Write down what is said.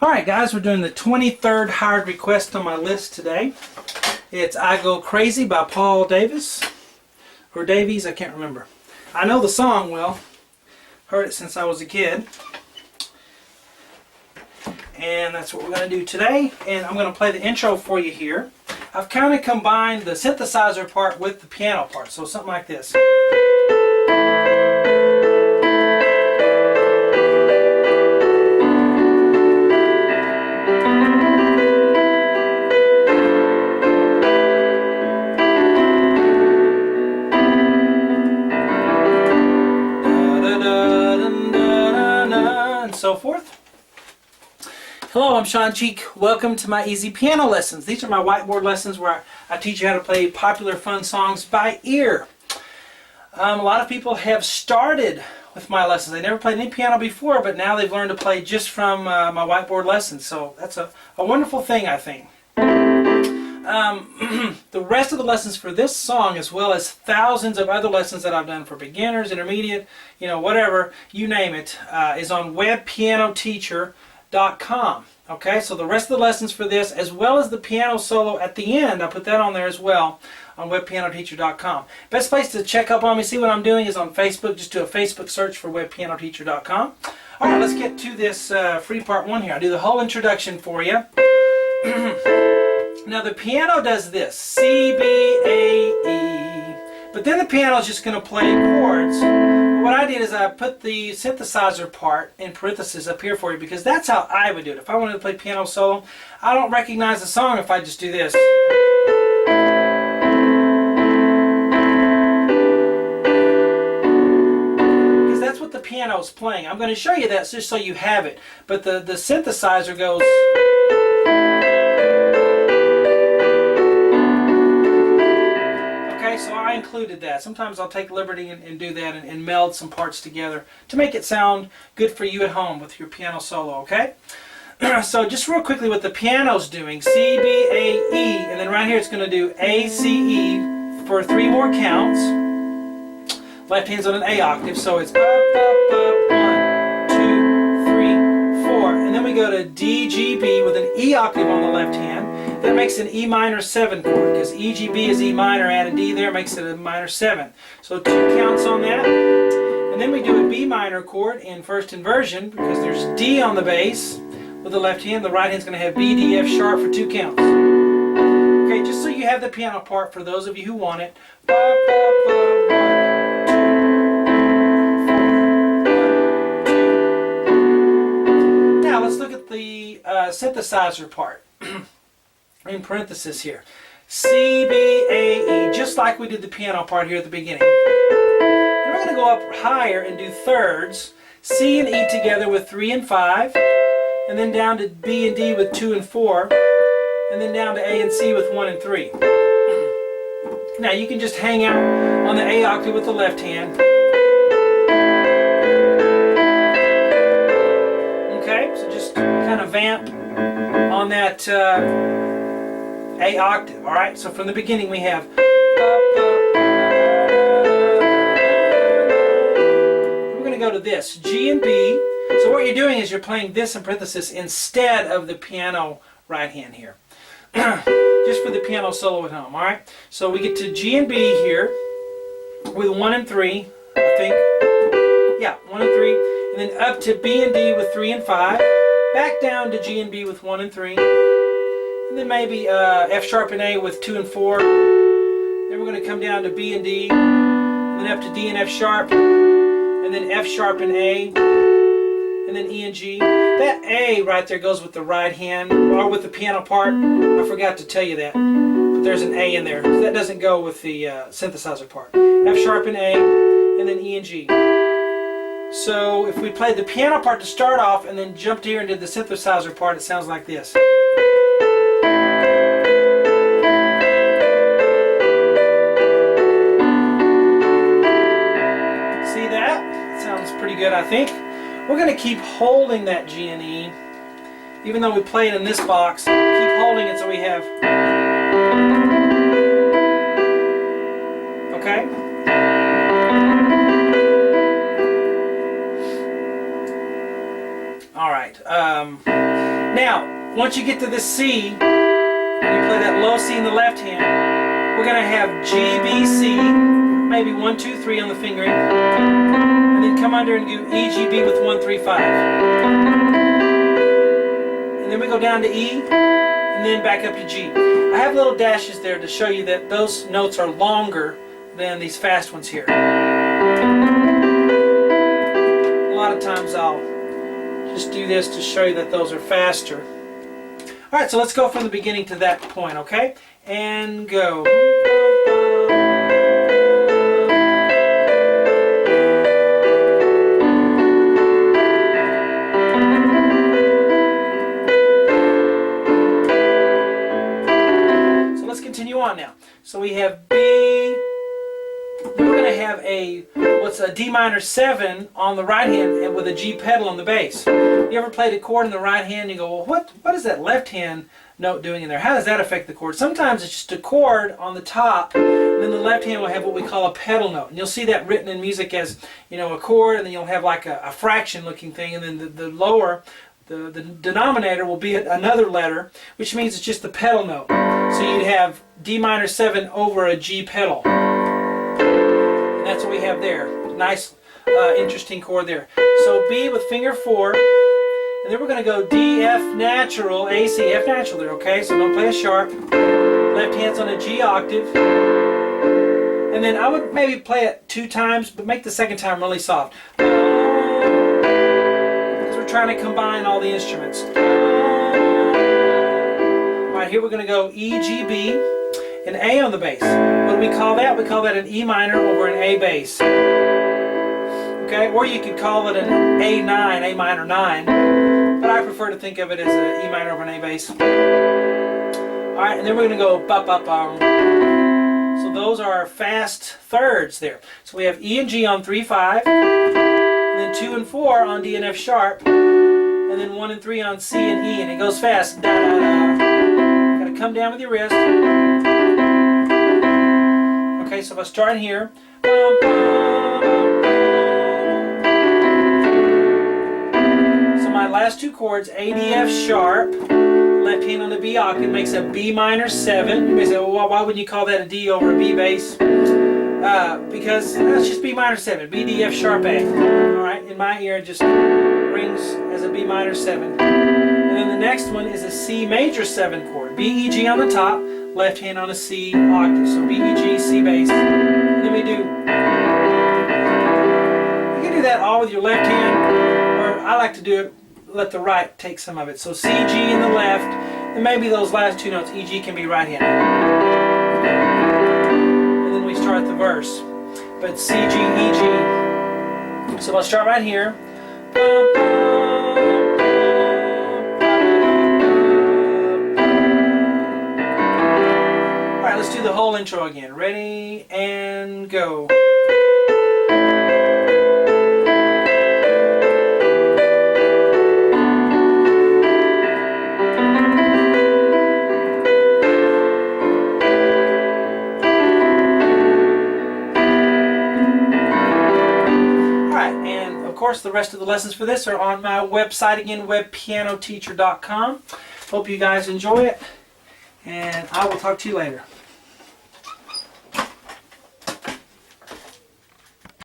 Alright guys, we're doing the 23rd hired request on my list today. It's I Go Crazy by Paul Davis. Or Davies, I can't remember. I know the song well. Heard it since I was a kid. And that's what we're going to do today. And I'm going to play the intro for you here. I've kind of combined the synthesizer part with the piano part. So something like this. So forth. Hello, I'm Sean Cheek. Welcome to my easy piano lessons. These are my whiteboard lessons where I teach you how to play popular fun songs by ear. A lot of people have started with my lessons. They never played any piano before, but now they've learned to play just from my whiteboard lessons. So that's a wonderful thing, I think. The rest of the lessons for this song, as well as thousands of other lessons that I've done for beginners, intermediate, whatever, you name it, is on webpianoteacher.com. Okay, so the rest of the lessons for this, as well as the piano solo at the end, I put that on there as well on webpianoteacher.com. Best place to check up on me, see what I'm doing, is on Facebook. Just do a Facebook search for webpianoteacher.com. All right, let's get to this free part one here. I'll do the whole introduction for you. Now the piano does this, C, B, A, E, but then the piano is just going to play chords. What I did is I put the synthesizer part in parentheses up here for you because that's how I would do it. If I wanted to play piano solo, I don't recognize the song if I just do this. Because that's what the piano is playing. I'm going to show you that just so you have it, but the synthesizer goes... So I included that. Sometimes I'll take liberty and do that and meld some parts together to make it sound good for you at home with your piano solo, okay? So just real quickly what the piano's doing, C, B, A, E, and then right here it's going to do A, C, E for 3 more counts. Left hand's on an A octave, so it's up, 1, 2, 3, 4, and then we go to D, G, B with an E octave on the left hand. That makes an E minor 7 chord, because E, G, B is E minor, add a D there, makes it a minor 7. So 2 counts on that. And then we do a B minor chord in first inversion, because there's D on the bass with the left hand. The right hand's going to have B, D, F sharp for 2 counts. Okay, just so you have the piano part for those of you who want it. 1, 2, 1, 2. Now let's look at the synthesizer part. In parenthesis here, C, B, A, E, just like we did the piano part here at the beginning. Then we're going to go up higher and do thirds, C and E together with 3 and 5, and then down to B and D with 2 and 4, and then down to A and C with 1 and 3. Now you can just hang out on the A octave with the left hand. Okay, so just kind of vamp on that A octave, alright? So from the beginning we have... We're going to go to this, G and B. So what you're doing is you're playing this in parenthesis instead of the piano right hand here. Just for the piano solo at home, alright? So we get to G and B here with 1 and 3, I think. Yeah, 1 and 3. And then up to B and D with 3 and 5. Back down to G and B with 1 and 3. And then maybe F sharp and A with 2 and 4. Then we're going to come down to B and D, and then up to D and F sharp, and then F sharp and A, and then E and G. That A right there goes with the right hand, or with the piano part. I forgot to tell you that, but there's an A in there. That doesn't go with the synthesizer part. F sharp and A, and then E and G. So if we played the piano part to start off, and then jumped here and did the synthesizer part, it sounds like this. Pretty good, I think. We're going to keep holding that G and E, even though we play it in this box. Keep holding it so we have. Okay? Alright. Alright, now, once you get to the C, and you play that low C in the left hand, we're going to have G, B, C, maybe 1, 2, 3 on the fingering, and then come under and do E, G, B with 1, 3, 5. And then we go down to E, and then back up to G. I have little dashes there to show you that those notes are longer than these fast ones here. A lot of times I'll just do this to show you that those are faster. Alright, so let's go from the beginning to that point, okay? And go. So let's continue on now. So we have B. Then we're going to have what's a D minor 7 on the right hand and with a G pedal on the bass. You ever played a chord in the right hand and you go, well, what is that left hand note doing in there? How does that affect the chord? Sometimes it's just a chord on the top, and then the left hand will have what we call a pedal note. And you'll see that written in music as, you know, a chord, and then you'll have like a fraction looking thing, and then the lower, the denominator will be another letter, which means it's just the pedal note. So you'd have D minor 7 over a G pedal. And that's what we have there. Nice, interesting chord there. So B with finger 4, and then we're going to go D, F natural, A, C, F natural there, okay? So don't play a sharp. Left hand's on a G octave. And then I would maybe play it 2 times, but make the second time really soft. Because we're trying to combine all the instruments. Alright, here we're going to go E, G, B, and A on the bass. What do we call that? We call that an E minor over an A bass. Okay, or you could call it an A9, A minor 9, but I prefer to think of it as an E minor over an A bass. Alright, and then we're going to go ba-ba-bum. So those are our fast thirds there. So we have E and G on 3, 5, and then 2 and 4 on D and F sharp, and then 1 and 3 on C and E, and it goes fast. Da, da, da. Got to come down with your wrist. Okay, so if I start here. So my last 2 chords, A, D, F sharp, left hand on the B octave makes a B minor 7. You may say, well, why would you call that a D over a B bass? Because it's just B minor 7, B, D, F sharp, A. Alright, in my ear it just rings as a B minor 7. And then the next one is a C major 7 chord. B, E, G on the top, left hand on a C octave. So B, E, G, C bass. And then we do. You can do that all with your left hand, or I like to do it, let the right take some of it. So C, G in the left, and maybe those last 2 notes, E, G, can be right handed. And then we start the verse. But C, G, E, G. So I'll start right here. Alright, let's do the whole intro again. Ready, and go. Of course, the rest of the lessons for this are on my website again, webpianoteacher.com. Hope you guys enjoy it, and I will talk to you later.